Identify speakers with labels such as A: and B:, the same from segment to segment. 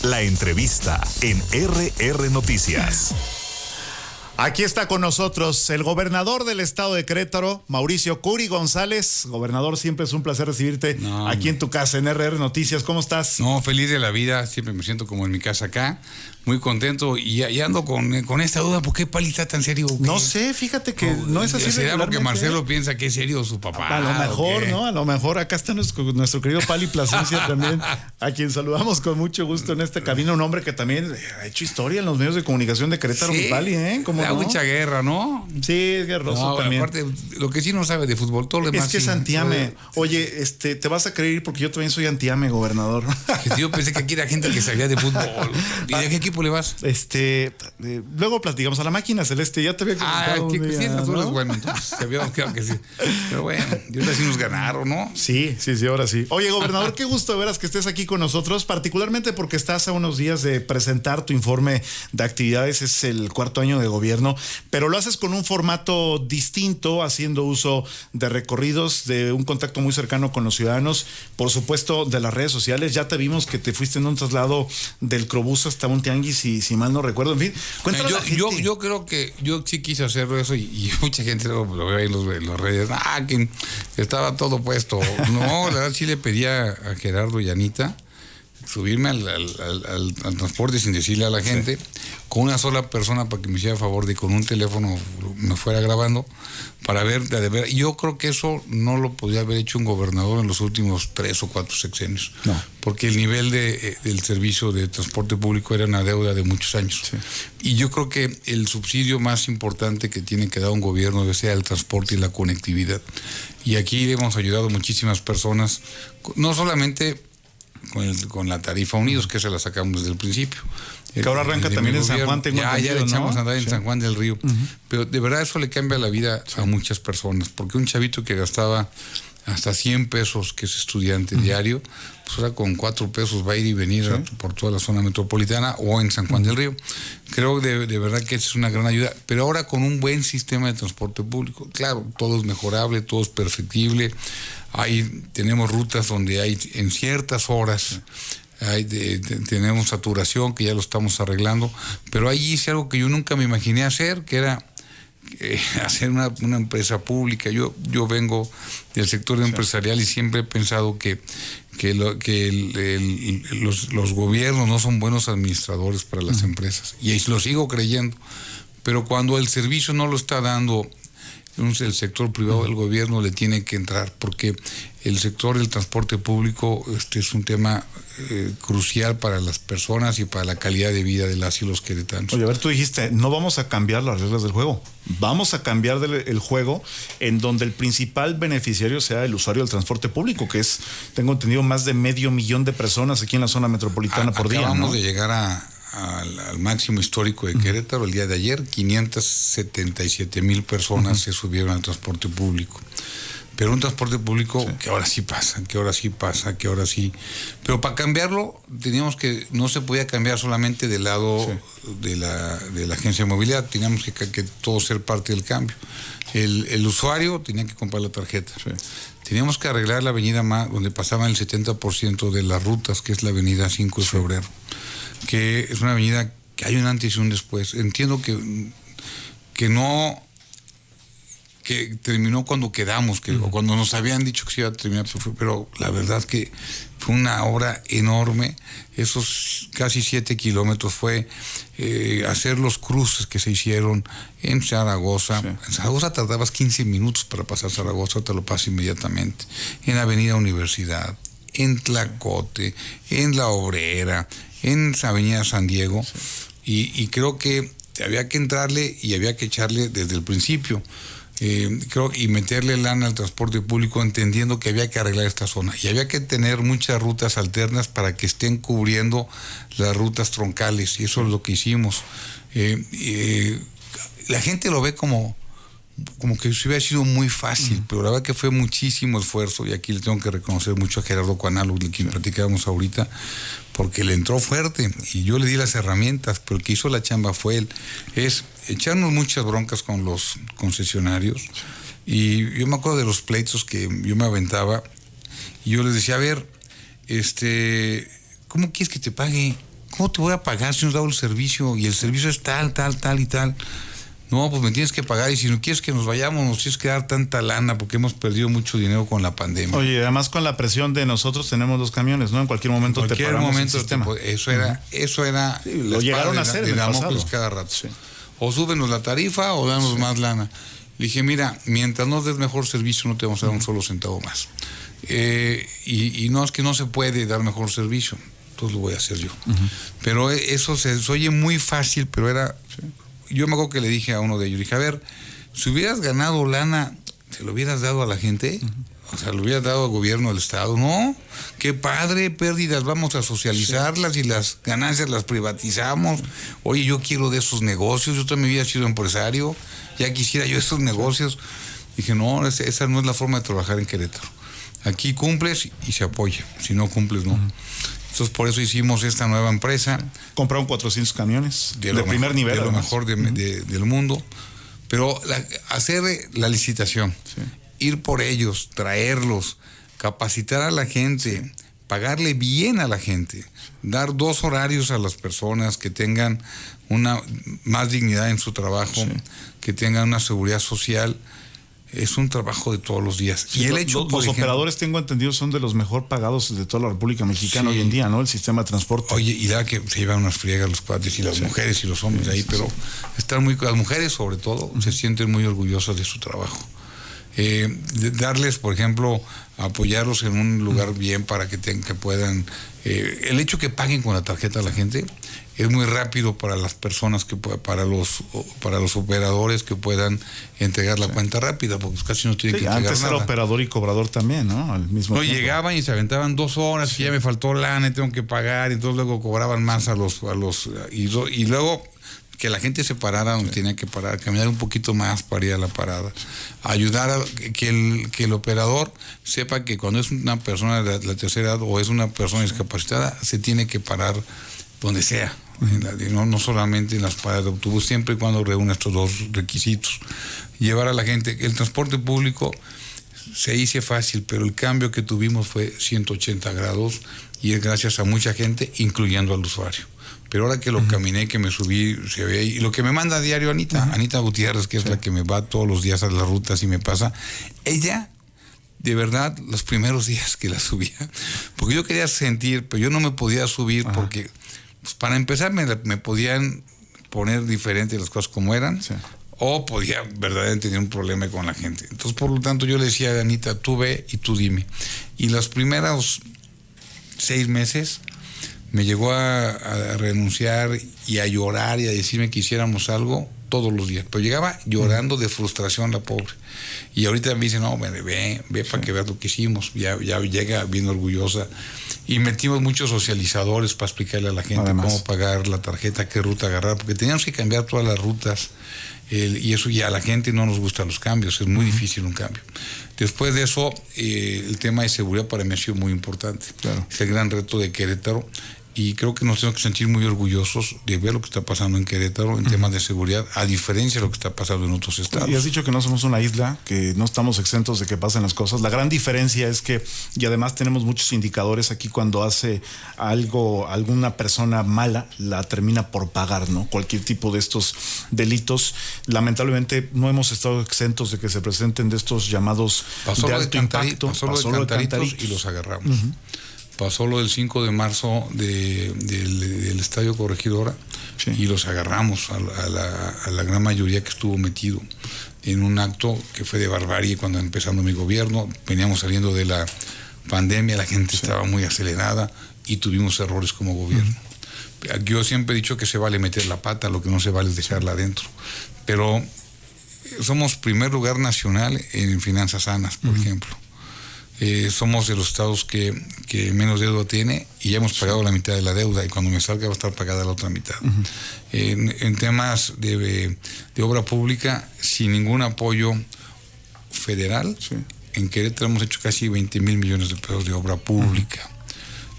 A: La entrevista en RR Noticias. Aquí está con nosotros el gobernador del estado de Querétaro, Mauricio Curi González. Gobernador, siempre es un placer recibirte aquí en tu casa en RR Noticias. ¿Cómo estás?
B: No, feliz de la vida, siempre me siento como en mi casa acá, muy contento y ando con esta duda, ¿por qué Pali está tan serio?
A: No sé, fíjate que no es así.
B: ¿Será porque Marcelo piensa que es serio su papá?
A: A lo mejor, ¿no? A lo mejor acá está nuestro querido Pali Plasencia también, a quien saludamos con mucho gusto en esta cabina, un hombre que también ha hecho historia en los medios de comunicación de Querétaro, mi Pali, ¿eh? ¿Cómo no?
B: Mucha guerra, ¿no?
A: Sí, es guerroso
B: no,
A: también.
B: Aparte, lo que sí no sabe de fútbol, todo lo demás.
A: Es que
B: sí,
A: es antiame. Oye, te vas a creer porque yo también soy antiame, gobernador.
B: Yo pensé que aquí era gente que sabía de fútbol. ¿Y de qué equipo le vas?
A: Luego platicamos a la máquina celeste, ya te había comentado un día,
B: sí, azul,
A: ¿no?
B: es bueno, entonces habíamos quedado que sí. Pero bueno, y ahora sí nos ganaron, ¿no?
A: Sí, ahora sí. Oye, gobernador, qué gusto de veras que estés aquí con nosotros, particularmente porque estás a unos días de presentar tu informe de actividades, es el 4º año de gobierno, pero lo haces con un formato distinto, haciendo uso de recorridos, de un contacto muy cercano con los ciudadanos, por supuesto de las redes sociales. Ya te vimos que te fuiste en un traslado del Crobús hasta un tianguis, si mal no recuerdo. En fin, cuéntale a la gente.
B: Yo creo que yo sí quise hacerlo eso y mucha gente lo ve ahí en las redes. Que estaba todo puesto. No, la verdad sí le pedía a Gerardo y a Anita subirme al transporte sin decirle a la gente, con una sola persona para que me hiciera favor de con un teléfono me fuera grabando para ver de ver. Yo creo que eso no lo podía haber hecho un gobernador en los últimos 3 o 4 sexenios, porque el nivel del servicio de transporte público era una deuda de muchos años. Y yo creo que el subsidio más importante que tiene que dar un gobierno debe ser el transporte y la conectividad. Y aquí hemos ayudado a muchísimas personas, no solamente con la tarifa Unidos, que se la sacamos desde el principio.
A: Que ahora arranca también en San Juan, tengo entendido,
B: ya le echamos
A: ¿no?
B: a andar en San Juan del Río. Pero de verdad eso le cambia la vida a muchas personas, porque un chavito que gastaba hasta 100 pesos, que es estudiante diario, pues ahora con 4 pesos va a ir y venir por toda la zona metropolitana o en San Juan del Río. Creo de verdad que es una gran ayuda, pero ahora con un buen sistema de transporte público. Claro, todo es mejorable, todo es perfectible. Tenemos rutas donde hay en ciertas horas tenemos saturación, que ya lo estamos arreglando, pero ahí hice algo que yo nunca me imaginé hacer, que era hacer una empresa pública. Yo vengo del sector empresarial y siempre he pensado que los gobiernos no son buenos administradores para las empresas, y lo sigo creyendo, pero cuando el servicio no lo está dando el sector privado, el gobierno le tiene que entrar, porque el sector del transporte público es un tema crucial para las personas y para la calidad de vida de las y los queretanos.
A: Oye, a ver, tú dijiste, no vamos a cambiar las reglas del juego, vamos a cambiar el juego en donde el principal beneficiario sea el usuario del transporte público, que es, tengo entendido, más de 500,000 de personas aquí en la zona metropolitana por día, ¿no?
B: Acabamos de llegar al máximo histórico de Querétaro el día de ayer. 577,000 personas se subieron al transporte público. Pero un transporte público que ahora sí pasa. Pero para cambiarlo, teníamos que, no se podía cambiar solamente del lado de la agencia de movilidad, teníamos que todo ser parte del cambio. El usuario tenía que comprar la tarjeta. Teníamos que arreglar la avenida donde pasaban el 70% de las rutas, que es la avenida 5 de febrero. Que es una avenida que hay un antes y un después. Entiendo que terminó cuando quedamos, o cuando nos habían dicho que se iba a terminar, pero la verdad que fue una obra enorme. Esos casi 7 kilómetros fue hacer los cruces que se hicieron en Zaragoza. En Zaragoza tardabas 15 minutos para pasar Zaragoza, te lo pasas inmediatamente. En Avenida Universidad, en Tlacote, en La Obrera, en Avenida San Diego, y creo que había que entrarle y había que echarle desde el principio, y meterle lana al transporte público, entendiendo que había que arreglar esta zona y había que tener muchas rutas alternas para que estén cubriendo las rutas troncales, y eso es lo que hicimos. La gente lo ve como que se hubiera sido muy fácil, pero la verdad que fue muchísimo esfuerzo, y aquí le tengo que reconocer mucho a Gerardo Cuanalo, de quien platicábamos ahorita, porque le entró fuerte y yo le di las herramientas, pero el que hizo la chamba fue él. Es echarnos muchas broncas con los concesionarios, y yo me acuerdo de los pleitos que yo me aventaba, y yo les decía, a ver, ¿cómo quieres que te pague? ¿cómo te voy a pagar si no has dado el servicio? Y el servicio es tal y tal. No, pues me tienes que pagar, y si no quieres que nos vayamos, nos tienes que dar tanta lana, porque hemos perdido mucho dinero con la pandemia.
A: Oye, además con la presión de nosotros tenemos los camiones, ¿no? En cualquier momento te paramos el sistema.
B: Eso era
A: sí, lo llegaron a hacer en el pasado.
B: Cada rato. Sí. O súbenos la tarifa o danos más lana. Le dije, mira, mientras nos des mejor servicio no te vamos a dar un solo centavo más. Y no es que no se puede dar mejor servicio, entonces lo voy a hacer yo. Pero eso se oye muy fácil, pero era... Yo me acuerdo que le dije a uno de ellos, dije, a ver, si hubieras ganado lana, ¿se lo hubieras dado a la gente? O sea, lo hubieras dado al gobierno del Estado. No, qué padre, pérdidas, vamos a socializarlas y las ganancias las privatizamos. Oye, yo quiero de esos negocios, yo toda mi vida he sido empresario, ya quisiera yo esos negocios. Dije, no, esa no es la forma de trabajar en Querétaro. Aquí cumples y se apoya, si no cumples, no. Entonces, por eso hicimos esta nueva empresa.
A: Compraron 400 camiones de primer nivel.
B: De lo mejor del mundo. Pero hacer la licitación, ir por ellos, traerlos, capacitar a la gente, pagarle bien a la gente, dar 2 horarios a las personas, que tengan más dignidad en su trabajo, que tengan una seguridad social. Es un trabajo de todos los días.
A: Sí, y el hecho, los operadores, tengo entendido, son de los mejor pagados de toda la República Mexicana hoy en día, ¿no? El sistema de transporte.
B: Oye, y da que se llevan unas friegas los cuates y las mujeres y los hombres ahí, pero las mujeres sobre todo, se sienten muy orgullosas de su trabajo. Darles, por ejemplo, apoyarlos en un lugar bien para que puedan... el hecho que paguen con la tarjeta a la gente es muy rápido para las personas, para los operadores que puedan entregar la cuenta rápida, porque casi no tienen que entregar
A: antes
B: nada.
A: Era operador y cobrador también, ¿no? Al mismo tiempo.
B: Llegaban y se aventaban 2 horas, y ya me faltó lana, y tengo que pagar, y entonces luego cobraban más y luego que la gente se parara donde tenía que parar, caminar un poquito más para ir a la parada, ayudar a que el operador sepa que cuando es una persona de la tercera edad o es una persona discapacitada, se tiene que parar donde sea, no solamente en las paradas de autobús, siempre y cuando reúne estos 2 requisitos. Llevar a la gente, el transporte público se hizo fácil, pero el cambio que tuvimos fue 180 grados y es gracias a mucha gente, incluyendo al usuario. Pero ahora que lo caminé, que me subí, se ve, y lo que me manda a diario Anita Gutiérrez, que es la que me va todos los días a las rutas y me pasa, ella, de verdad, los primeros días que la subía, porque yo quería sentir, pero yo no me podía subir porque, pues, para empezar, me podían poner diferente las cosas como eran, o podía verdaderamente tener un problema con la gente. Entonces, por lo tanto, yo le decía a Anita, tú ve y tú dime. Y los primeros 6 meses me llegó a renunciar y a llorar y a decirme que hiciéramos algo todos los días. Pero llegaba llorando de frustración la pobre. Y ahorita me dice, no, ve para que veas lo que hicimos. Ya llega bien orgullosa. Y metimos muchos socializadores para explicarle a la gente cómo pagar la tarjeta, qué ruta agarrar, porque teníamos que cambiar todas las rutas. Y eso, ya a la gente no nos gustan los cambios, es muy difícil un cambio. Después de eso, el tema de seguridad para mí ha sido muy importante. Claro. Es el gran reto de Querétaro. Y creo que nos tenemos que sentir muy orgullosos de ver lo que está pasando en Querétaro en temas de seguridad, a diferencia de lo que está pasando en otros estados.
A: Y has dicho que no somos una isla, que no estamos exentos de que pasen las cosas. La gran diferencia es que, y además tenemos muchos indicadores aquí, cuando hace algo, alguna persona mala, la termina por pagar, ¿no? Cualquier tipo de estos delitos. Lamentablemente no hemos estado exentos de que se presenten de estos llamados de alto impacto.
B: Pasó lo de Cantaritos y los agarramos. Pasó lo del 5 de marzo del Estadio Corregidora y los agarramos a la gran mayoría que estuvo metido en un acto que fue de barbarie cuando empezando mi gobierno. Veníamos saliendo de la pandemia, la gente estaba muy acelerada y tuvimos errores como gobierno. Yo siempre he dicho que se vale meter la pata, lo que no se vale es dejarla adentro. Pero somos primer lugar nacional en finanzas sanas, por ejemplo. Somos de los estados que menos deuda tiene y ya hemos pagado la mitad de la deuda y cuando me salga va a estar pagada la otra mitad. En temas de obra pública, sin ningún apoyo federal, en Querétaro hemos hecho casi 20,000 millones de pesos de obra pública.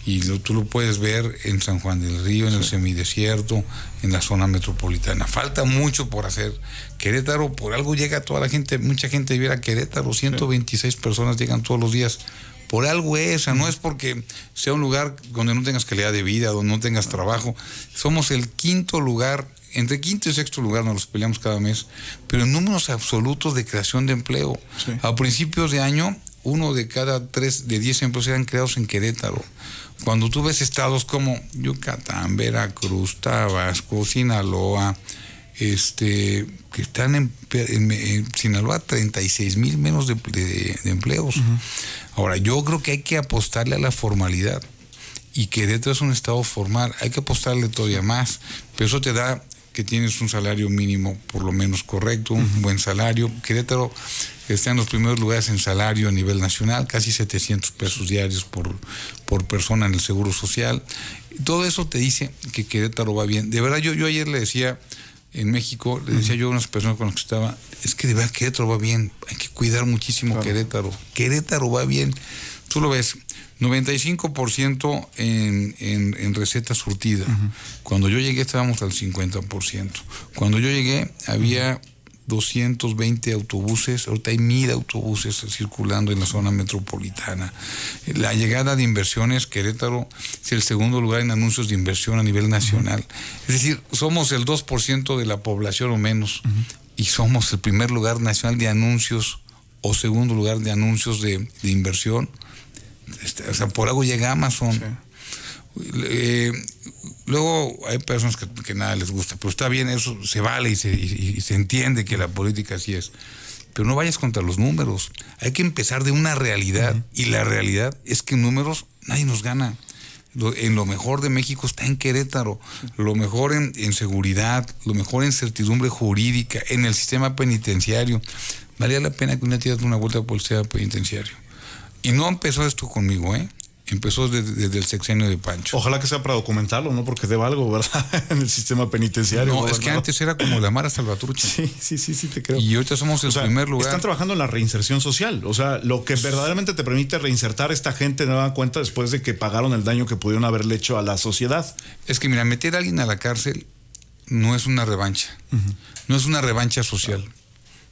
B: Y tú lo puedes ver en San Juan del Río, en el semidesierto, en la zona metropolitana. Falta mucho por hacer. Querétaro, por algo llega toda la gente, mucha gente vive a Querétaro, 126 personas llegan todos los días Por algo no es porque sea un lugar donde no tengas calidad de vida, donde no tengas trabajo. Somos el quinto lugar, entre quinto y sexto lugar nos los peleamos cada mes, pero en números absolutos de creación de empleo. Sí. A principios de año, 1 de cada 10 empleos eran creados en Querétaro. Cuando tú ves estados como Yucatán, Veracruz, Tabasco, Sinaloa, que están en Sinaloa, 36,000 menos de empleos. Uh-huh. Ahora, yo creo que hay que apostarle a la formalidad, y Querétaro es un estado formal, hay que apostarle todavía más, pero eso te da que tienes un salario mínimo por lo menos correcto, un buen salario. Querétaro está en los primeros lugares en salario a nivel nacional, casi 700 pesos diarios por persona en el Seguro Social. Todo eso te dice que Querétaro va bien. De verdad, yo ayer le decía en México, le decía yo a unas personas con las que estaba, es que de verdad Querétaro va bien, hay que cuidar muchísimo Querétaro. Querétaro va bien. Tú lo ves, 95% en receta surtida. Uh-huh. Cuando yo llegué estábamos al 50%. Cuando yo llegué había 220 autobuses, ahorita hay 1,000 autobuses circulando en la zona metropolitana. La llegada de inversiones, Querétaro es el segundo lugar en anuncios de inversión a nivel nacional. Uh-huh. Es decir, somos el 2% de la población o menos, uh-huh, y somos el primer lugar nacional de anuncios o segundo lugar de anuncios de inversión. O sea, por algo llega Amazon. Sí. Luego hay personas que nada les gusta, pero está bien, eso se vale y se entiende que la política así es. Pero no vayas contra los números. Hay que empezar de una realidad, uh-huh, y la realidad es que en números nadie nos gana. En lo mejor de México está en Querétaro, lo mejor en seguridad, lo mejor en certidumbre jurídica, en el sistema penitenciario. Valía la pena que una tía dé una vuelta por el sistema penitenciario. Y no empezó esto conmigo, empezó desde el sexenio de Pancho.
A: Ojalá que sea para documentarlo, ¿no? Porque deba algo, ¿verdad? En el sistema penitenciario.
B: No, es que antes era como la Mara Salvatrucha.
A: Sí, te creo.
B: Y ahorita somos el primer lugar.
A: Están trabajando en la reinserción social. O sea, lo que verdaderamente te permite reinsertar a esta gente, no dan cuenta después de que pagaron el daño que pudieron haberle hecho a la sociedad.
B: Es que, mira, meter a alguien a la cárcel no es una revancha. Uh-huh. No es una revancha social. Claro.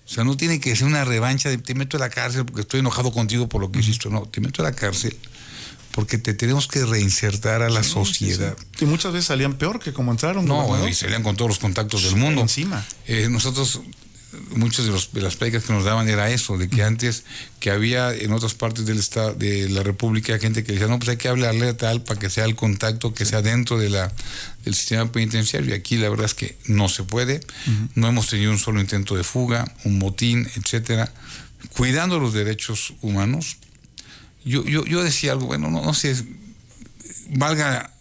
B: O sea, no tiene que ser una revancha de te meto a la cárcel porque estoy enojado contigo por lo que hiciste. No, te meto a la cárcel porque te tenemos que reinsertar a la sociedad.
A: Sí. Y muchas veces salían peor que como entraron.
B: No, y salían con todos los contactos del mundo.
A: Encima.
B: Nosotros, muchas de las pláticas que nos daban era eso, de que antes que había en otras partes del estado, de la República, gente que decía, no, pues hay que hablarle a tal para que sea el contacto, que sea dentro del sistema penitenciario. Y aquí la verdad es que no se puede. Uh-huh. No hemos tenido un solo intento de fuga, un motín, etcétera. Cuidando los derechos humanos. Yo decía algo, bueno, no sé, valga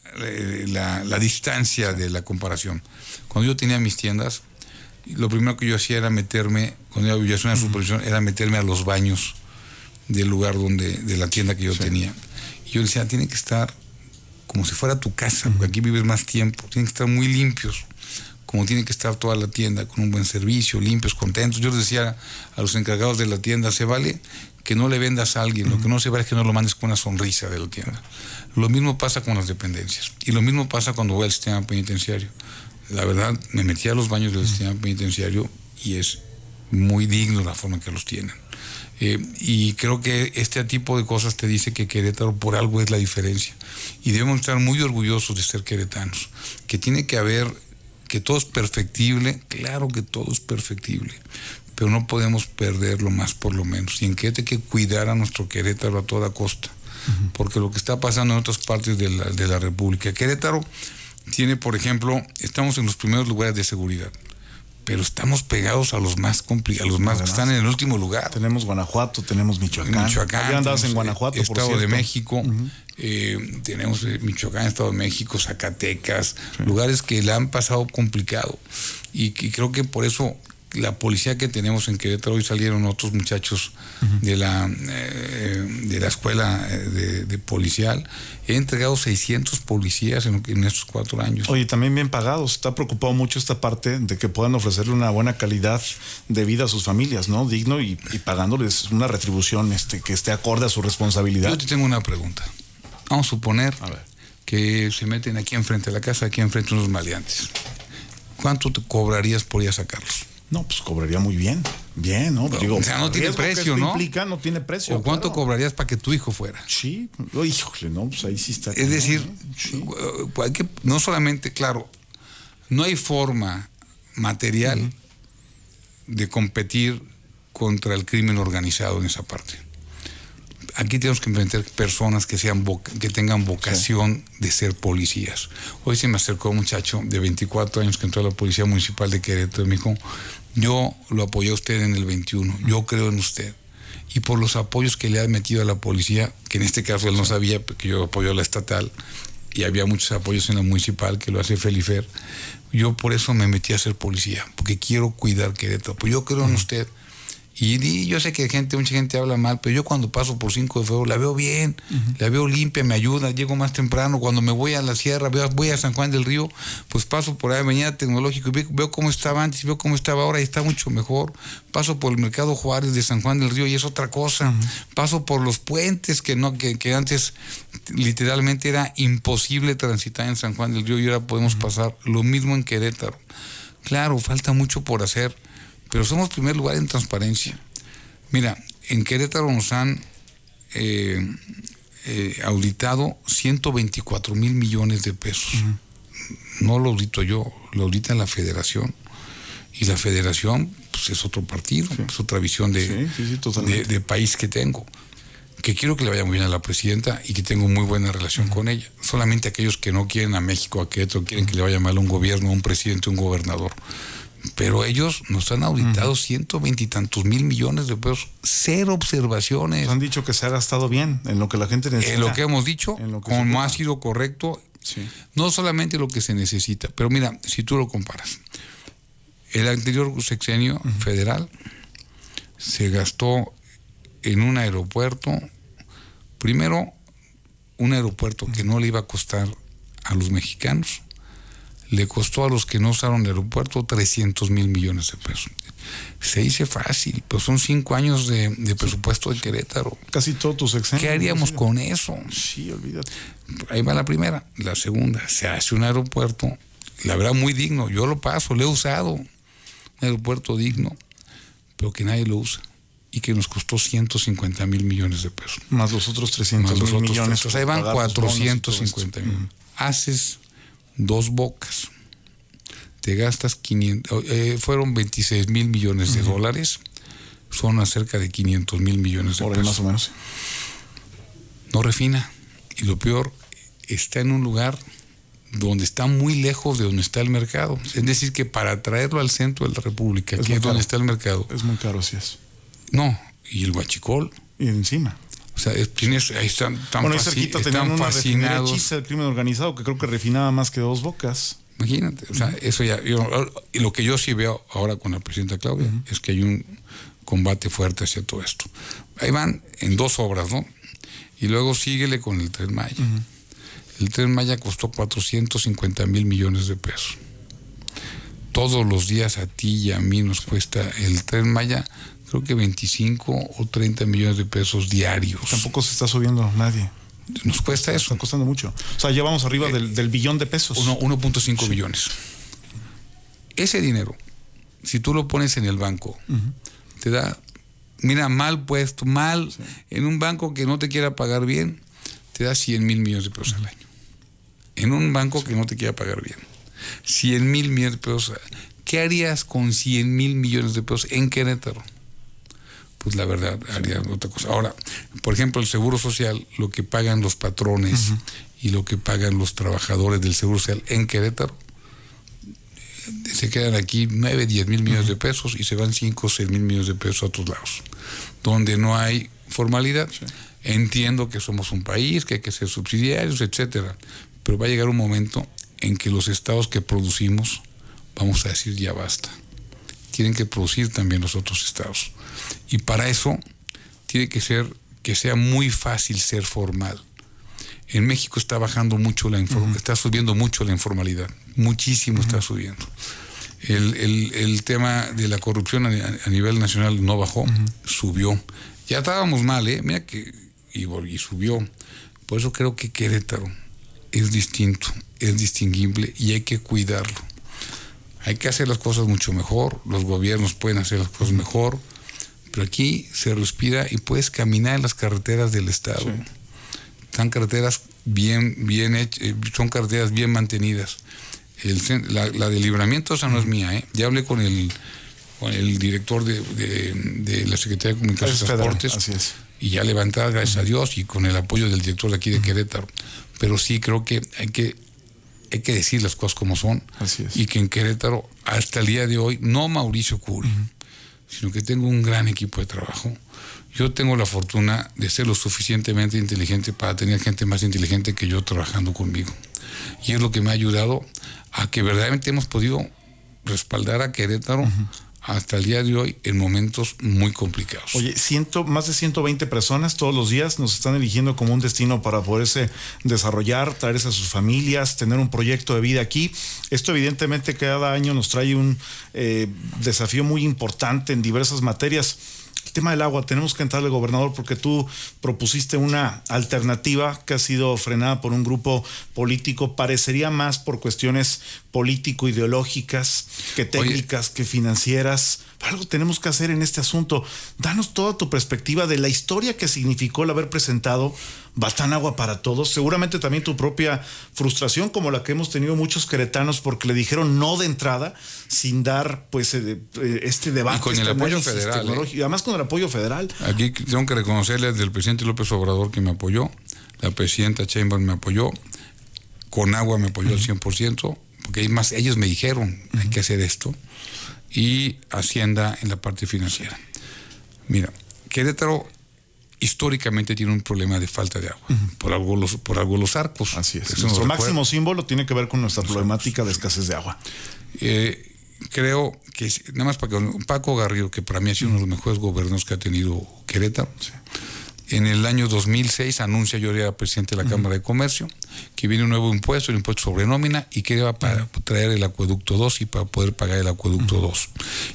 B: la distancia de la comparación. Cuando yo tenía mis tiendas, lo primero que yo hacía era meterme, cuando yo hacía una supervisión, era meterme a los baños del lugar de la tienda que yo tenía. Y yo decía, tiene que estar como si fuera tu casa, porque aquí vives más tiempo, tienen que estar muy limpios, como tiene que estar toda la tienda, con un buen servicio, limpios, contentos. Yo les decía a los encargados de la tienda, se vale que no le vendas a alguien, lo que no se vale es que no lo mandes con una sonrisa de la tienda. Lo mismo pasa con las dependencias, y lo mismo pasa cuando voy al sistema penitenciario. La verdad, me metí a los baños del sistema penitenciario y es muy digno la forma que los tienen. Y creo que este tipo de cosas te dice que Querétaro por algo es la diferencia. Y debemos estar muy orgullosos de ser queretanos. Que tiene que haber, que todo es perfectible, claro que todo es perfectible, pero no podemos perder lo más por lo menos. Y en Querétaro hay que cuidar a nuestro Querétaro a toda costa. Uh-huh. Porque lo que está pasando en otras partes de la República. Querétaro tiene, por ejemplo, estamos en los primeros lugares de seguridad, pero estamos pegados a los más complicados, a los más que están en el último lugar.
A: Tenemos Guanajuato, tenemos Michoacán.
B: Ya
A: andas en Guanajuato,
B: Estado de México, tenemos Michoacán, Estado de México, Zacatecas, lugares que la han pasado complicado. Y creo que por eso la policía que tenemos en Querétaro, hoy salieron otros muchachos de la escuela de policial. He entregado 600 policías en estos 4 años.
A: Oye, también bien pagados. Está preocupado mucho esta parte de que puedan ofrecerle una buena calidad de vida a sus familias, ¿no? Digno y pagándoles una retribución que esté acorde a su responsabilidad.
B: Yo te tengo una pregunta. Vamos a suponer que se meten aquí enfrente de la casa, aquí enfrente unos maleantes. ¿Cuánto te cobrarías por ir a sacarlos?
A: No, pues cobraría muy bien. Bien, ¿no? Digo,
B: o sea, no tiene precio, ¿no?
A: Implica, no tiene precio.
B: ¿O cuánto cobrarías para que tu hijo fuera?
A: Sí, híjole, no, pues ahí sí está.
B: Es decir, sí. Hay que, no solamente, claro, no hay forma material de competir contra el crimen organizado en esa parte. Aquí tenemos que enfrentar personas que tengan vocación de ser policías. Hoy se me acercó un muchacho de 24 años que entró a la Policía Municipal de Querétaro y me dijo: yo lo apoyé a usted en el 21, yo creo en usted. Y por los apoyos que le ha metido a la policía, que en este caso él no sabía, porque yo apoyo a la estatal, y había muchos apoyos en la municipal, que lo hace Felifer, yo por eso me metí a ser policía, porque quiero cuidar Querétaro. Pues yo creo en usted. Y yo sé que mucha gente habla mal, pero yo cuando paso por 5 de febrero la veo bien, la veo limpia, me ayuda, llego más temprano. Cuando me voy a la sierra, voy a San Juan del Río, pues paso por ahí, Avenida Tecnológico, y veo cómo estaba antes, veo cómo estaba ahora, y está mucho mejor. Paso por el Mercado Juárez de San Juan del Río y es otra cosa. Paso por los puentes que antes literalmente era imposible transitar en San Juan del Río y ahora podemos pasar. Lo mismo en Querétaro. Claro, falta mucho por hacer, pero somos primer lugar en transparencia. Mira, en Querétaro nos han auditado 124 mil millones de pesos. No lo audito yo, lo audita la Federación. Y la Federación, pues, es otro partido, es otra visión de país que tengo. Que quiero que le vaya muy bien a la presidenta y que tengo muy buena relación con ella. Solamente aquellos que no quieren a México, a Querétaro, quieren que le vaya mal a un gobierno, a un presidente, a un gobernador. Pero ellos nos han auditado 120 y tantos mil millones de pesos, 0 observaciones.
A: Nos han dicho que se ha gastado bien en lo que la gente necesita.
B: En lo que hemos dicho, como ha sido correcto, no solamente lo que se necesita, pero mira, si tú lo comparas, el anterior sexenio federal se gastó en un aeropuerto, primero, un aeropuerto que no le iba a costar a los mexicanos, le costó a los que no usaron el aeropuerto 300 mil millones de pesos. Se dice fácil, pero son 5 años de presupuesto de Querétaro.
A: Casi todo tu sexenio.
B: ¿Qué haríamos con eso?
A: Sí, olvídate.
B: Ahí va la primera. La segunda, se hace un aeropuerto, la verdad, muy digno. Yo lo paso, lo he usado. Un aeropuerto digno, pero que nadie lo usa. Y que nos costó 150 mil millones de pesos.
A: Más los otros 300 mil millones.
B: Ahí van 450 mil. Haces 2 bocas, te gastas 500, fueron 26 mil millones de dólares, son cerca de 500 mil millones de pesos.
A: Más o menos.
B: No refina, y lo peor, está en un lugar donde está muy lejos de donde está el mercado. Es decir, que para traerlo al centro de la República, que es donde está el mercado.
A: Es muy caro, sí es.
B: No, y el huachicol.
A: Y encima.
B: O sea, ahí están tan
A: bueno, ahí cerquita tenían una refinería
B: fascinados.
A: hechiza del crimen organizado que creo que refinaba más que 2 bocas.
B: Imagínate, o sea, eso ya. Y lo que yo sí veo ahora con la presidenta Claudia es que hay un combate fuerte hacia todo esto. Ahí van en 2 obras, ¿no? Y luego síguele con el Tren Maya. El Tren Maya costó 450 mil millones de pesos. Todos los días a ti y a mí nos cuesta el Tren Maya, creo que 25 o 30 millones de pesos diarios.
A: Tampoco se está subiendo nadie.
B: Nos cuesta eso.
A: Está costando mucho. O sea, ya vamos arriba del billón de pesos.
B: 1.5 billones. Ese dinero, si tú lo pones en el banco, te da, mira, mal puesto, en un banco que no te quiera pagar bien, te da 100 mil millones de pesos al año. En un banco que no te quiera pagar bien. 100 mil millones de pesos. ¿Qué harías con 100 mil millones de pesos en Querétaro? Pues la verdad, haría otra cosa. Ahora, por ejemplo, el Seguro Social, lo que pagan los patrones y lo que pagan los trabajadores del Seguro Social en Querétaro, se quedan aquí 9, 10 mil millones de pesos y se van 5, 6 mil millones de pesos a otros lados, donde no hay formalidad. Entiendo que somos un país, que hay que ser subsidiarios, etcétera, pero va a llegar un momento en que los estados que producimos vamos a decir ya basta. Tienen que producir también los otros estados. Y para eso tiene que sea muy fácil ser formal. En México está bajando mucho está subiendo mucho la informalidad. Muchísimo está subiendo. El tema de la corrupción a nivel nacional no bajó, subió. Ya estábamos mal, mira que y subió. Por eso creo que Querétaro es distinto, es distinguible y hay que cuidarlo. Hay que hacer las cosas mucho mejor, los gobiernos pueden hacer las cosas mejor, pero aquí se respira y puedes caminar en las carreteras del estado. Sí. Están carreteras bien hechas, son carreteras bien mantenidas. La de Libramiento, esa no es mía, ¿eh? Ya hablé con el director de la Secretaría de Comunicaciones y Transportes,
A: así es.
B: Y ya levantada, gracias a Dios, y con el apoyo del director de aquí de Querétaro. Pero sí creo que hay que decir las cosas como son.
A: Así es.
B: Y que en Querétaro, hasta el día de hoy, no Mauricio Curi, sino que tengo un gran equipo de trabajo. Yo tengo la fortuna de ser lo suficientemente inteligente para tener gente más inteligente que yo trabajando conmigo. Y es lo que me ha ayudado a que verdaderamente hemos podido respaldar a Querétaro hasta el día de hoy en momentos muy complicados.
A: Oye, más de 120 personas todos los días nos están eligiendo como un destino para poderse desarrollar, traerse a sus familias, tener un proyecto de vida aquí. Esto evidentemente cada año nos trae un desafío muy importante en diversas materias. El tema del agua, tenemos que entrarle, gobernador, porque tú propusiste una alternativa que ha sido frenada por un grupo político, parecería más por cuestiones político-ideológicas que técnicas, que financieras. Algo tenemos que hacer en este asunto. Danos toda tu perspectiva de la historia que significó el haber presentado Batán Agua para Todos. Seguramente también tu propia frustración, como la que hemos tenido muchos queretanos, porque le dijeron no de entrada, sin dar pues este debate.
B: Y con el apoyo federal.
A: Y además con el apoyo federal.
B: Aquí tengo que reconocerle al presidente López Obrador que me apoyó, la presidenta Sheinbaum me apoyó, Conagua me apoyó al 100%, porque ellos me dijeron, hay que hacer esto, y Hacienda en la parte financiera. Mira, Querétaro históricamente tiene un problema de falta de agua, por algo los arcos.
A: Así es. Nuestro máximo símbolo tiene que ver con nuestra problemática de escasez de agua.
B: Creo que, nada más para que Paco Garrido, que para mí ha sido uno de los mejores gobiernos que ha tenido Querétaro, en el año 2006 anuncia, yo era presidente de la Cámara de Comercio, que viene un nuevo impuesto, el impuesto sobre nómina, y que era para traer el acueducto 2 y para poder pagar el acueducto 2.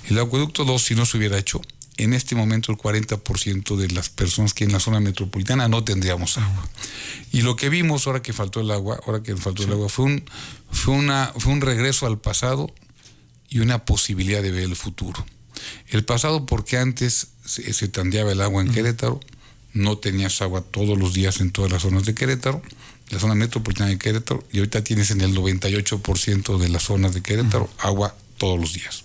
B: El acueducto 2, si no se hubiera hecho, en este momento el 40% de las personas que en la zona metropolitana no tendríamos agua. Y lo que vimos ahora que faltó el agua, fue un regreso al pasado y una posibilidad de ver el futuro. El pasado porque antes se tandeaba el agua en Querétaro, no tenías agua todos los días en todas las zonas de Querétaro, la zona metropolitana de Querétaro, y ahorita tienes en el 98% de las zonas de Querétaro agua todos los días.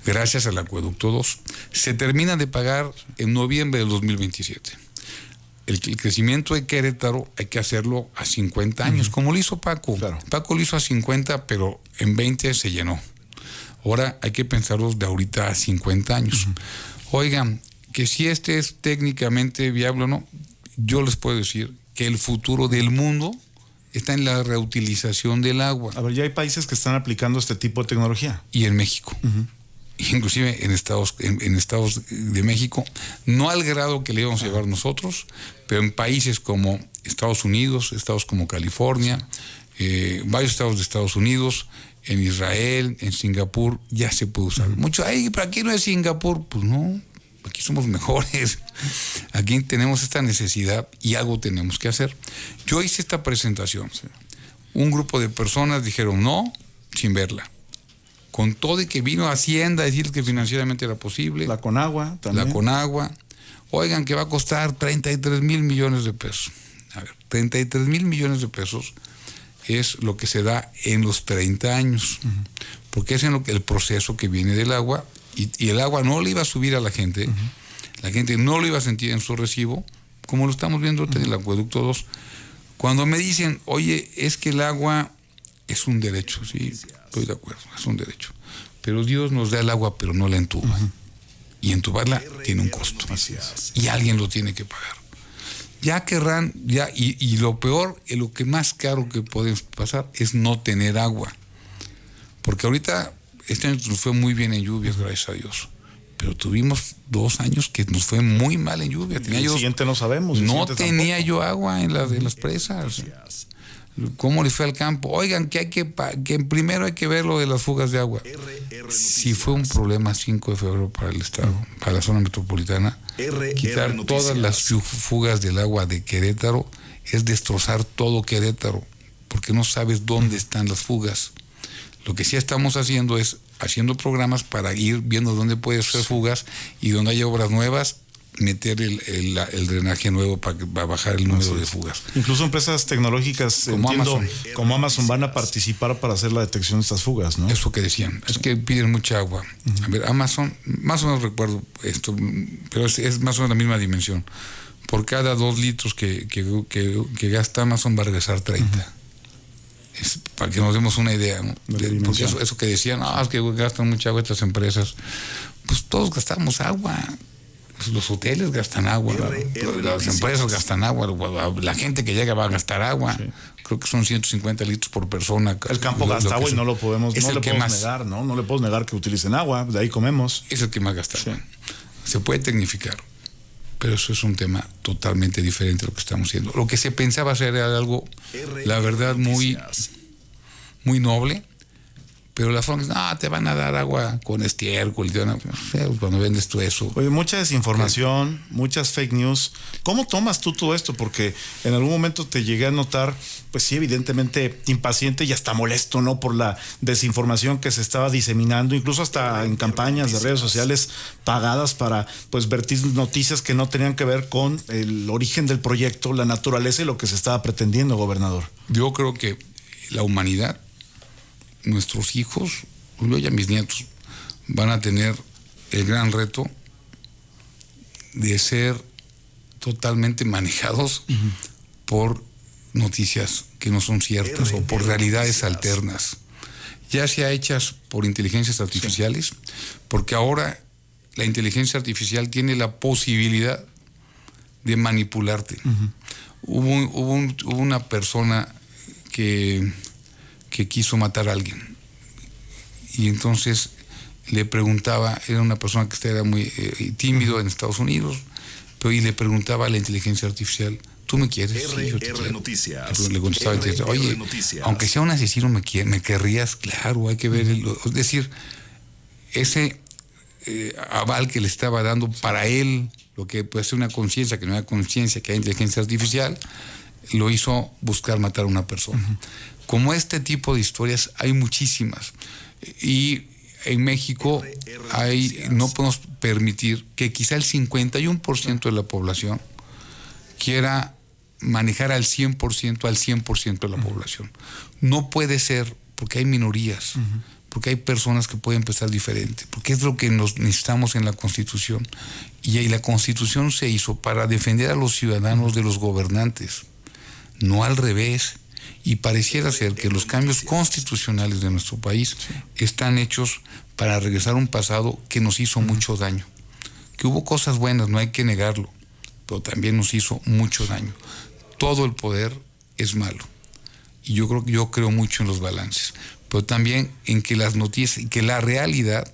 B: Gracias al acueducto 2. Se termina de pagar en noviembre del 2027. El crecimiento de Querétaro hay que hacerlo a 50 años, como lo hizo Paco. Claro. Paco lo hizo a 50, pero en 20 se llenó. Ahora hay que pensarlo de ahorita a 50 años. Oigan, que si este es técnicamente viable o no, yo les puedo decir que el futuro del mundo está en la reutilización del agua.
A: A ver, ya hay países que están aplicando este tipo de tecnología.
B: Y en México. Inclusive en estados de México, no al grado que le íbamos a llevar nosotros, pero en países como Estados Unidos, estados como California, varios estados de Estados Unidos, en Israel, en Singapur, ya se puede usar. Mucho, ay, ¿para qué no es Singapur? Pues no, aquí somos mejores. Aquí tenemos esta necesidad y algo tenemos que hacer. Yo hice esta presentación. Un grupo de personas dijeron no, sin verla. Con todo y que vino Hacienda a decir que financieramente era posible.
A: La Conagua también.
B: La Conagua. Oigan, que va a costar 33 mil millones de pesos. A ver, 33 mil millones de pesos es lo que se da en los 30 años. Porque es en lo que el proceso que viene del agua, y el agua no le iba a subir a la gente, la gente no lo iba a sentir en su recibo, como lo estamos viendo en el acueducto 2. Cuando me dicen, oye, es que el agua es un derecho, sí, estoy de acuerdo, es un derecho. Pero Dios nos da el agua, pero no la entuba. Y entubarla tiene un costo. Y alguien lo tiene que pagar. Ya querrán, y lo peor, lo que más caro que puede pasar es no tener agua. Porque ahorita, este año nos fue muy bien en lluvias, gracias a Dios. Pero tuvimos 2 años que nos fue muy mal en lluvia.
A: El siguiente no sabemos.
B: No tenía yo agua en las presas. ¿Cómo les fue al campo? Oigan, que primero hay que ver lo de las fugas de agua. Si fue un problema 5 de febrero para el estado, para la zona metropolitana, quitar todas las fugas del agua de Querétaro es destrozar todo Querétaro, porque no sabes dónde están las fugas. Lo que sí estamos haciendo es haciendo programas para ir viendo dónde puede ser fugas y donde hay obras nuevas, meter el drenaje nuevo para bajar el número de fugas.
A: Incluso empresas tecnológicas como Amazon van a participar para hacer la detección de estas fugas, ¿no?
B: Eso que decían, es que piden mucha agua. A ver, Amazon, más o menos recuerdo esto, pero es más o menos la misma dimensión. Por cada 2 litros que gasta Amazon va a regresar 30. Es para que nos demos una idea, ¿no? Porque eso que decían, es que gastan mucha agua estas empresas. Pues todos gastamos agua. Los hoteles gastan agua, las empresas gastan agua, la gente que llega va a gastar agua. Sí. Creo que son 150 litros por persona.
A: El campo gasta agua y no lo podemos negar, ¿no? No le podemos negar que utilicen agua, de ahí comemos.
B: Es el que más gasta agua. Se puede tecnificar, pero eso es un tema totalmente diferente a lo que estamos haciendo. Lo que se pensaba hacer era algo, la verdad, muy noble. Pero la forma es, te van a dar agua con estiércol, cuando vendes tú eso.
A: Oye, mucha desinformación, muchas fake news. ¿Cómo tomas tú todo esto? Porque en algún momento te llegué a notar, pues sí, evidentemente impaciente y hasta molesto, ¿no? Por la desinformación que se estaba diseminando, incluso hasta en campañas de redes sociales pagadas para, pues, vertir noticias que no tenían que ver con el origen del proyecto, la naturaleza y lo que se estaba pretendiendo, gobernador.
B: Yo creo que la humanidad, nuestros hijos, yo y mis nietos, van a tener el gran reto de ser totalmente manejados por noticias que no son ciertas o por realidades alternas, ya sea hechas por inteligencias artificiales, porque ahora la inteligencia artificial tiene la posibilidad de manipularte. Hubo una persona que quiso matar a alguien. Y entonces le preguntaba, era una persona que era muy tímido en Estados Unidos, y le preguntaba a la inteligencia artificial, ¿tú me quieres? Sí, yo te quiero.
C: Noticias.
B: Le contestaba, oye, aunque sea un asesino, ¿me querrías? Claro, hay que ver. Es decir, ese aval que le estaba dando para él, lo que puede ser una conciencia, que no era conciencia, que hay inteligencia artificial, lo hizo buscar matar a una persona. Como este tipo de historias hay muchísimas. Y en México no podemos permitir que quizá el 51% de la población quiera manejar al 100% de la población. No puede ser, porque hay minorías, porque hay personas que pueden pensar diferente, porque es lo que nos necesitamos en la Constitución. Y la Constitución se hizo para defender a los ciudadanos de los gobernantes, no al revés. Y pareciera ser que los cambios constitucionales de nuestro país están hechos para regresar a un pasado que nos hizo mucho daño. Que hubo cosas buenas, no hay que negarlo, pero también nos hizo mucho daño. Todo el poder es malo. Y yo creo mucho en los balances, pero también en que las noticias y que la realidad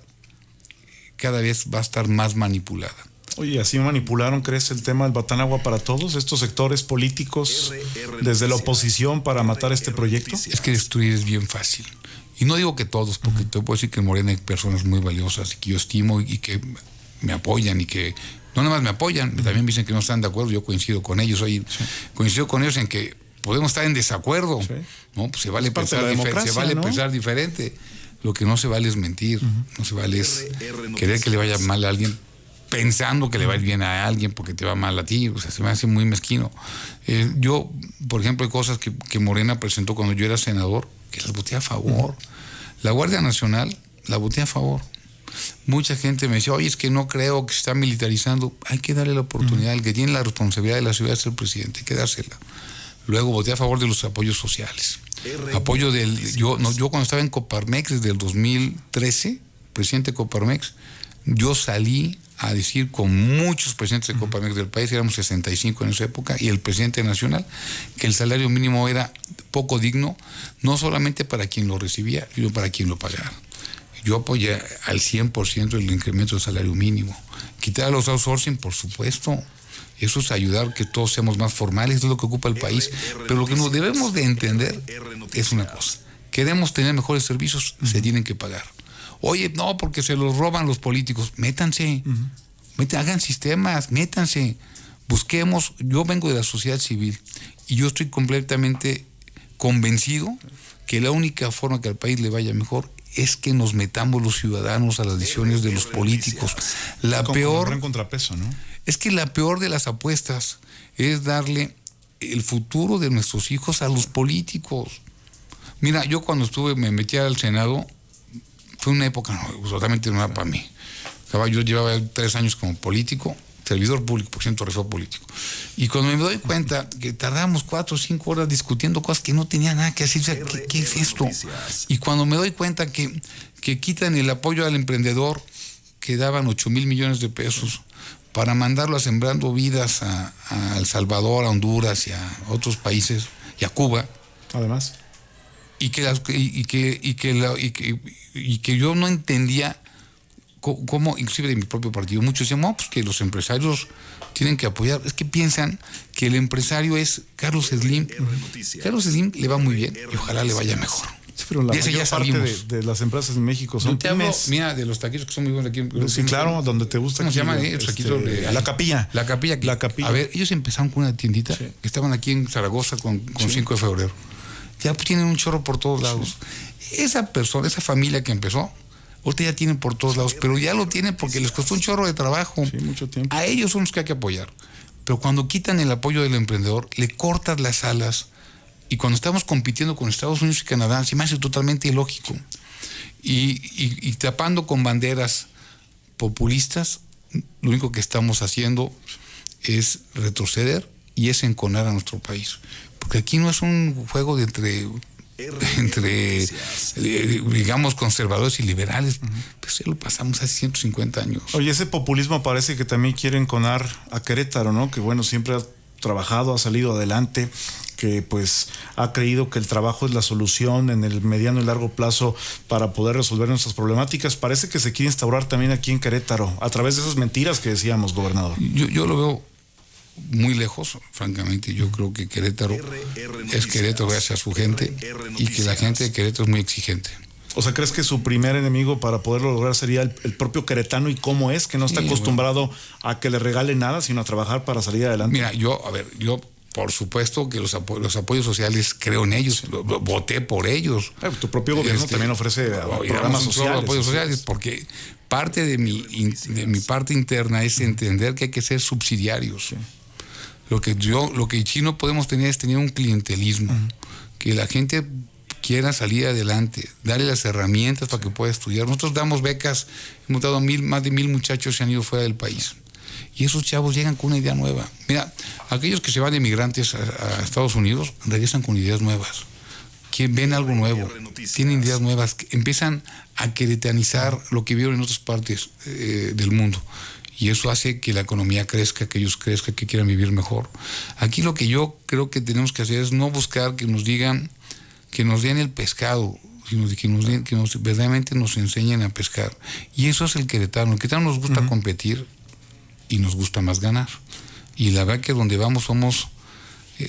B: cada vez va a estar más manipulada.
A: Oye, ¿así manipularon, crees, el tema del Batanagua para todos estos sectores políticos desde la oposición para matar este proyecto?
B: Es que destruir es bien fácil. Y no digo que todos, porque te puedo decir que en Morena hay personas muy valiosas y que yo estimo y que me apoyan y que no nada más me apoyan, también me dicen que no están de acuerdo, yo coincido con ellos. Coincido con ellos en que podemos estar en desacuerdo, ¿no? Pues se vale pensar diferente. Lo que no se vale es mentir, no se vale es querer que le vaya mal a alguien pensando que le va a ir bien a alguien porque te va mal a ti. O sea, se me hace muy mezquino. Yo, por ejemplo, hay cosas que Morena presentó cuando yo era senador que las voté a favor. La Guardia Nacional la voté a favor. Mucha gente me decía, oye, es que no creo que se está militarizando. Hay que darle la oportunidad. El que tiene la responsabilidad de la ciudad es el presidente, hay que dársela. Luego voté a favor de los apoyos sociales. Yo cuando estaba en Coparmex desde el 2013, presidente de Coparmex, yo salí a decir con muchos presidentes de Coparmex del país, éramos 65 en esa época, y el presidente nacional, que el salario mínimo era poco digno, no solamente para quien lo recibía, sino para quien lo pagara. Yo apoyé al 100% el incremento del salario mínimo. Quitar los outsourcing, por supuesto. Eso es ayudar que todos seamos más formales, es lo que ocupa el país. Pero lo que nos debemos de entender es una cosa. Queremos tener mejores servicios, se tienen que pagar. Oye, no, porque se los roban los políticos. Métanse, hagan sistemas, métanse. Busquemos, yo vengo de la sociedad civil y yo estoy completamente convencido que la única forma que al país le vaya mejor es que nos metamos los ciudadanos a las decisiones de los políticos. La peor,
A: un gran contrapeso, ¿no?
B: es que la peor de las apuestas es darle el futuro de nuestros hijos a los políticos. Mira, yo cuando me metí al Senado, fue una época totalmente nueva para mí. Yo llevaba 3 años como político, servidor público, por ciento resort político. Y cuando me doy cuenta que tardábamos 4 o 5 horas discutiendo cosas que no tenía nada que hacer, o sea, ¿qué es esto? Y cuando me doy cuenta que quitan el apoyo al emprendedor, que daban 8,000 millones de pesos para mandarlo a Sembrando Vidas a El Salvador, a Honduras y a otros países, y a Cuba.
A: Además.
B: Y que yo no entendía cómo, inclusive de mi propio partido, muchos decían, no, pues que los empresarios tienen que apoyar. Es que piensan que el empresario es Carlos Slim. Carlos Slim le va muy bien y ojalá le vaya mejor.
A: Sí, pero la mayor parte de las empresas en México son pymes.
B: Mira, de los taquitos que son muy buenos aquí.
A: Sí, claro, donde te gusta.
B: ¿Cómo se llama?
A: La Capilla.
B: La Capilla.
A: La Capilla.
B: A ver, ellos empezaron con una tiendita que estaban aquí en Zaragoza con 5 de febrero. Ya tienen un chorro por todos lados. Esa persona, esa familia que empezó, ahorita ya tienen por todos lados, pero ya lo tienen porque les costó un chorro de trabajo.
A: Sí, mucho tiempo.
B: A ellos son los que hay que apoyar. Pero cuando quitan el apoyo del emprendedor, le cortas las alas. Y cuando estamos compitiendo con Estados Unidos y Canadá, se me hace totalmente ilógico. Y tapando con banderas populistas, lo único que estamos haciendo es retroceder y es enconar a nuestro país. Porque aquí no es un juego de entre digamos, conservadores y liberales. Pues ya lo pasamos hace 150 años.
A: Oye, ese populismo parece que también quiere enconar a Querétaro, ¿no? Que bueno, siempre ha trabajado, ha salido adelante, que pues ha creído que el trabajo es la solución en el mediano y largo plazo para poder resolver nuestras problemáticas. Parece que se quiere instaurar también aquí en Querétaro, a través de esas mentiras que decíamos, gobernador.
B: Yo lo veo muy lejos, francamente. Yo creo que Querétaro es Querétaro gracias a su gente y que la gente de Querétaro es muy exigente.
A: O sea, ¿crees que su primer enemigo para poderlo lograr sería el propio queretano y cómo es? Que no está acostumbrado a que le regale nada, sino a trabajar para salir adelante.
B: Mira, yo por supuesto que los apoyos sociales creo en ellos, voté por ellos.
A: Tu propio gobierno también ofrece programas sociales.
B: Apoyos sociales, porque parte de mi parte interna es entender que hay que ser subsidiarios. Sí. Lo que sí no podemos tener es tener un clientelismo, que la gente quiera salir adelante, darle las herramientas para que pueda estudiar. Nosotros damos becas, hemos dado más de 1,000 muchachos se han ido fuera del país. Y esos chavos llegan con una idea nueva. Mira, aquellos que se van de migrantes a Estados Unidos regresan con ideas nuevas. Que ven algo nuevo, tienen ideas nuevas, que empiezan a queretanizar lo que vieron en otras partes del mundo. Y eso hace que la economía crezca, que ellos crezcan, que quieran vivir mejor. Aquí lo que yo creo que tenemos que hacer es no buscar que nos digan, que nos den el pescado, sino que verdaderamente nos enseñen a pescar. Y eso es el queretano. El queretano nos gusta competir y nos gusta más ganar. Y la verdad que donde vamos somos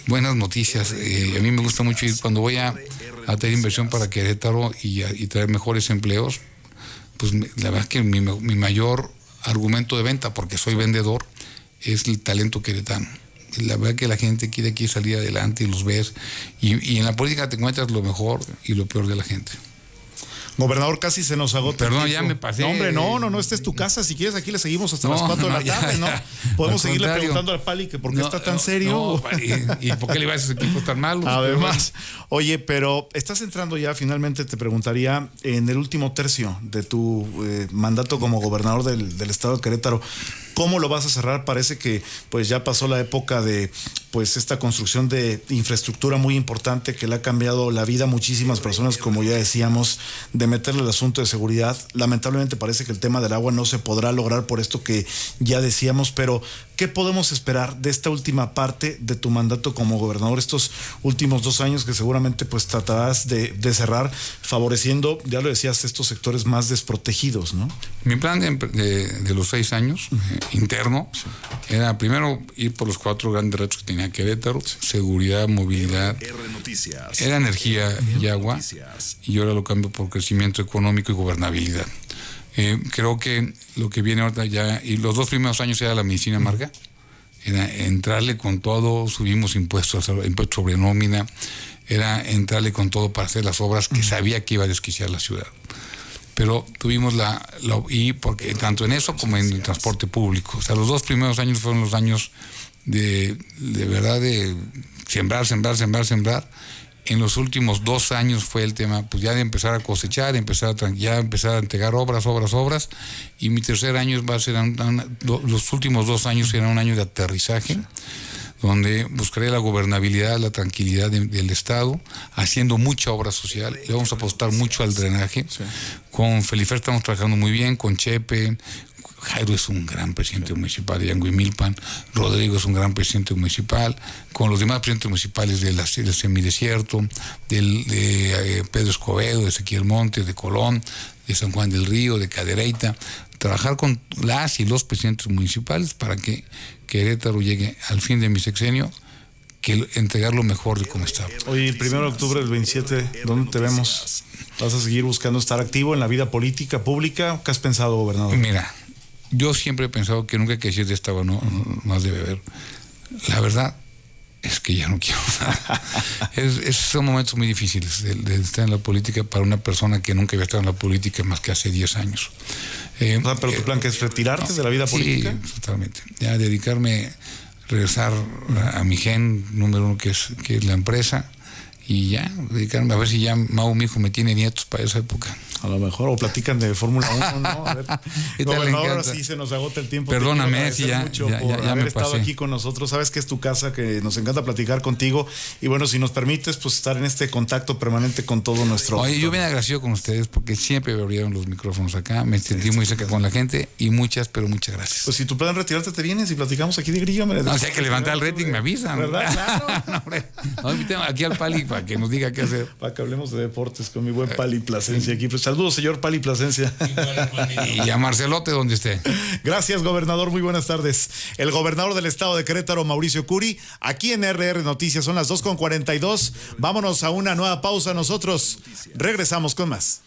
B: buenas noticias. A mí me gusta mucho ir cuando voy a tener inversión para Querétaro y traer mejores empleos. Pues la verdad que mi mayor argumento de venta, porque soy vendedor, es el talento queretano. La verdad que la gente quiere aquí salir adelante y los ves. Y en la política te encuentras lo mejor y lo peor de la gente.
A: Gobernador, casi se nos agota.
B: Perdón, ya me pasé.
A: No, hombre, no, esta es tu casa. Si quieres, aquí le seguimos hasta las 4 de la tarde, ¿no? Podemos seguirle preguntando al Pali que por qué está tan serio.
B: ¿Y por qué le va a esos equipos tan malos?
A: Además, oye, pero estás entrando ya, finalmente te preguntaría, en el último tercio de tu mandato como gobernador del estado de Querétaro. ¿Cómo lo vas a cerrar? Parece que pues ya pasó la época de pues esta construcción de infraestructura muy importante que le ha cambiado la vida a muchísimas personas, como ya decíamos, de meterle el asunto de seguridad. Lamentablemente parece que el tema del agua no se podrá lograr por esto que ya decíamos, pero ¿qué podemos esperar de esta última parte de tu mandato como gobernador, estos últimos 2 años que seguramente pues tratarás de cerrar favoreciendo, ya lo decías, estos sectores más desprotegidos, ¿no?
B: Mi plan de los 6 años interno era primero ir por los 4 grandes retos que tenía Querétaro: seguridad, movilidad, era energía y agua, y ahora lo cambio por crecimiento económico y gobernabilidad. Creo que lo que viene ahorita ya, y los 2 primeros años era la medicina amarga, era entrarle con todo, subimos impuestos sobre nómina, era entrarle con todo para hacer las obras que sabía que iba a desquiciar la ciudad. Pero tuvimos y porque tanto en eso como en el transporte público. O sea, los 2 primeros años fueron los años de verdad de sembrar. En los últimos 2 años fue el tema, pues ya de empezar a cosechar, empezar a entregar obras. Y mi tercer año va a ser, los últimos 2 años serán un año de aterrizaje, donde buscaré la gobernabilidad, la tranquilidad del Estado, haciendo mucha obra social. Le vamos a apostar mucho al drenaje. Sí. Con Felifer estamos trabajando muy bien, con Chepe. Jairo es un gran presidente municipal de Yanguimilpan, Rodrigo es un gran presidente municipal, con los demás presidentes municipales del semidesierto, de Pedro Escobedo, de Ezequiel Montes, de Colón, de San Juan del Río, de Cadereyta, trabajar con las y los presidentes municipales para que Querétaro llegue al fin de mi sexenio, que entregar lo mejor de cómo está.
A: Hoy, el 1 de octubre del 27, ¿dónde te vemos? ¿Vas a seguir buscando estar activo en la vida política, pública? ¿Qué has pensado, gobernador?
B: Mira, yo siempre he pensado que nunca hay que decir de esta no más de beber. La verdad es que ya no quiero nada. Son momentos muy difíciles de estar en la política para una persona que nunca había estado en la política más que hace 10 años.
A: Pero tu plan que es retirarte de la vida política.
B: Sí, totalmente. Ya dedicarme, regresar a mi gen número 1, que es la empresa, y ya dedicarme a ver si ya Mau, mi hijo, me tiene nietos para esa época.
A: A lo mejor, o platican de Fórmula 1, ¿no? A ver. Gobernador, ahora sí se nos agota el tiempo.
B: Perdóname,
A: ya haber estado aquí con nosotros. Sabes que es tu casa, que nos encanta platicar contigo. Y bueno, si nos permites, pues estar en este contacto permanente con todo nuestro...
B: Oye, yo bien agradecido con ustedes porque siempre me abrieron los micrófonos acá. Me sentí muy cerca con la gente y muchas gracias.
A: Pues si tu plan retirarte, te vienes y platicamos aquí de grillo.
B: No, si hay que levantar el rating, me avisan.
A: ¿Verdad?
B: Claro. No, aquí al Pali para que nos diga qué hacer.
A: Para que hablemos de deportes con mi buen Pali Plasencia aquí. Pues saludos, señor Pali Plasencia.
B: Y a Marcelote donde esté.
A: Gracias, gobernador. Muy buenas tardes. El gobernador del estado de Querétaro, Mauricio Curi, aquí en RR Noticias. Son las 2:42. Vámonos a una nueva pausa. Nosotros regresamos con más.